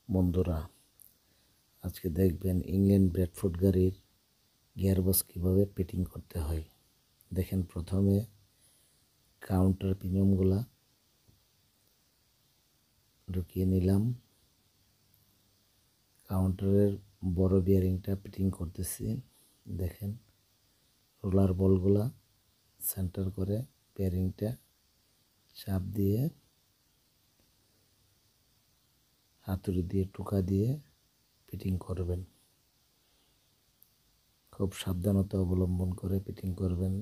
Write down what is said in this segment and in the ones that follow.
বন্ধুরা, আজকে দেখবেন ইংল্যান্ড ব্রেডফোর্ড গাড়ির গিয়ারবক্স কীভাবে ফিটিং করতে হয়। দেখেন, প্রথমে কাউন্টার পিনিয়নগুলা ঢুকিয়ে নিলাম। কাউন্টারের বড় বিয়ারিংটা ফিটিং করতেছি। দেখেন, রোলার বলগুলা সেন্টার করে বিয়ারিংটা চাপ দিয়ে হাতুড়ি দিয়ে টোকা দিয়ে ফিটিং করবেন। খুব সাবধানতা অবলম্বন করে ফিটিং করবেন।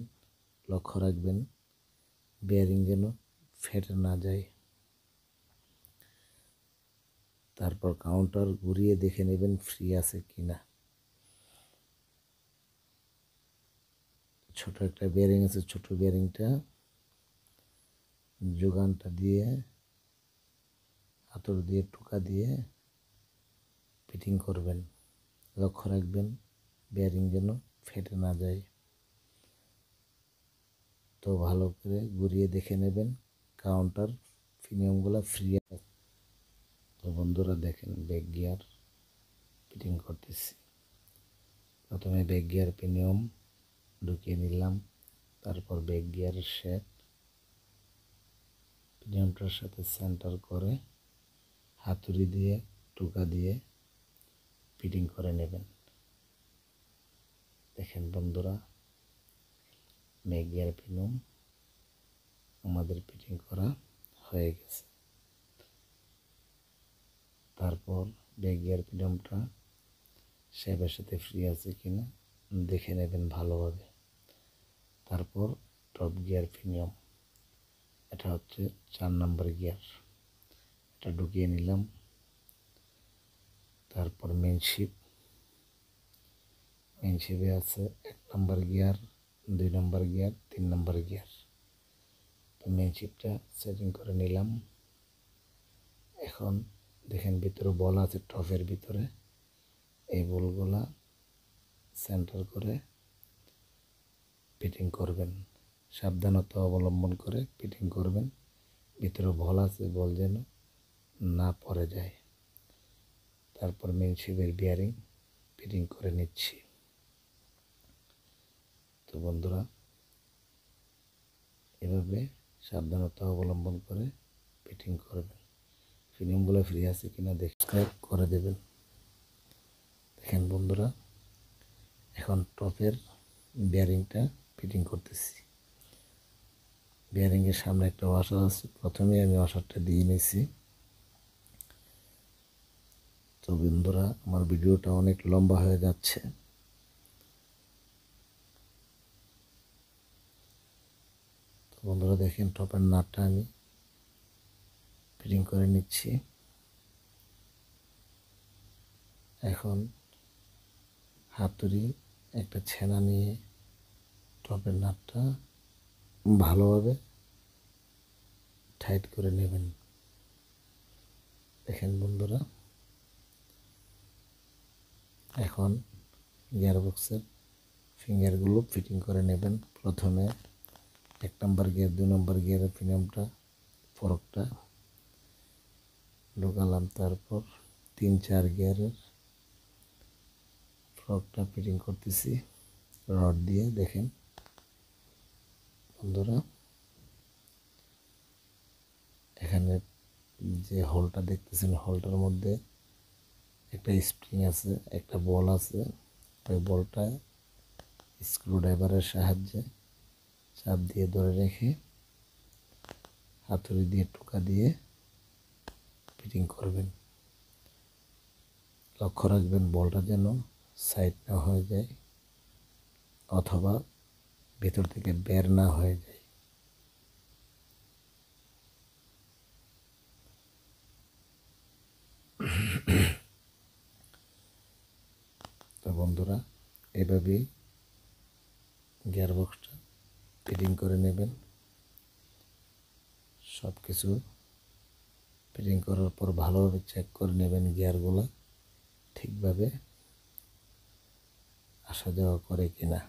লক্ষ্য রাখবেন বিয়ারিং যেন ফেটে না যায়। তারপর কাউন্টার ঘুরিয়ে দেখে নেবেন ফ্রি আছে কিনা। ছোট একটা বিয়ারিং আছে, ছোট বিয়ারিংটা যোগানটা দিয়ে হাতুড়ি দিয়ে টোকা দিয়ে ফিটিং করবেন। লক্ষ্য রাখবেন বিয়ারিং যেন ফেটে না যায়। তো ভালো করে ঘুরিয়ে দেখে নেবেন কাউন্টার পিনিয়নগুলো ফ্রি আছে। তো বন্ধুরা দেখেন, ব্যাক গিয়ার ফিটিং করতেছি। প্রথমে ব্যাক গিয়ার পিনিয়ন ঢুকিয়ে নিলাম। তারপর ব্যাক গিয়ারের শেপ পিনিয়নটার সাথে সেন্টার করে হাতুড়ি দিয়ে টোকা দিয়ে ফিটিং করে নেবেন। দেখেন বন্ধুরা, ব্যাক গিয়ার পিনিয়ন আমাদের ফিটিং করা হয়ে গেছে। তারপর ব্যাক গিয়ার পিনিয়নটা শেপের সাথে ফ্রি আছে কিনা দেখে নেবেন ভালোভাবে। তারপর টপ গিয়ার পিনিয়ন, এটা হচ্ছে 4 নম্বর গিয়ার, এটা ঢুকিয়ে নিলাম। তারপর মেইন শিপে আছে 1 নম্বর গিয়ার, 2 নম্বর গিয়ার, 3 নম্বর গিয়ার। তো মেইন শিপটা সেটিং করে নিলাম। এখন দেখেন ভিতরে বল আছে, টপের ভিতরে এই বলগুলা সেন্টার করে ফিটিং করবেন। সাবধানতা অবলম্বন করে ফিটিং করবেন। ভিতরে বল আছে, বল যেন না পড়ে যায়। তারপর মেইন শিপের বিয়ারিং ফিটিং করে নিচ্ছি। তো বন্ধুরা, এভাবে সাবধানতা অবলম্বন করে ফিটিং করবেন। ফিটিংগুলো ফ্রি আছে কিনা সাবস্ক্রাইব করে দেবেন। দেখেন বন্ধুরা, এখন টপের বিয়ারিংটা ফিটিং করতেছি। বিয়ারিংয়ের সামনে একটা ওয়াশার আছে, প্রথমে আমি ওয়াশারটা দিয়ে নিয়েছি। তো বন্ধুরা, আমার ভিডিওটা অনেক লম্বা হয়ে যাচ্ছে। তো বন্ধুরা দেখেন, টপের নাটটা আমি ফিটিং করে নিচ্ছি। এখন হাতুড়ি একটা ছেনা নিয়ে টপের নাটটা ভালোভাবে টাইট করে নেবেন। দেখেন বন্ধুরা, এখন গিয়ারবক্সের ফিঙ্গারগুলো ফিটিং করে নেবেন। প্রথমে 1 নম্বর গিয়ার, 2 নম্বর গিয়ারের পিনিয়নটা ফরকটা ঢোকালাম। তারপর 3-4 গিয়ারের ফরকটা ফিটিং করতেছি রড দিয়ে। দেখেন বন্ধুরা, এখানে যে হোলটা দেখতেছেন, হোলটার মধ্যে একটা স্প্রিং আছে, একটা বল আছে। ওই বলটা স্ক্রুড্রাইভারের সাহায্যে চাপ দিয়ে ধরে রেখে হাতুড়ি দিয়ে টোকা দিয়ে ফিটিং করবেন। লক্ষ্য রাখবেন বলটা যেন সাইড না হয়ে যায় অথবা ভেতর থেকে বের না হয়ে যায়। তো বন্ধুরা, এভাবেই গিয়ারবক্সটা ফিটিং করে নেবেন। সব কিছু ফিটিং করার পর ভালোভাবে চেক করে নেবেন গিয়ারগুলো ঠিকভাবে আসা যাওয়া করে কিনা।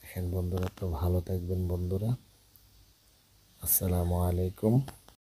দেখেন বন্ধুরা, তো ভালো থাকবেন বন্ধুরা। আসসালামু আলাইকুম।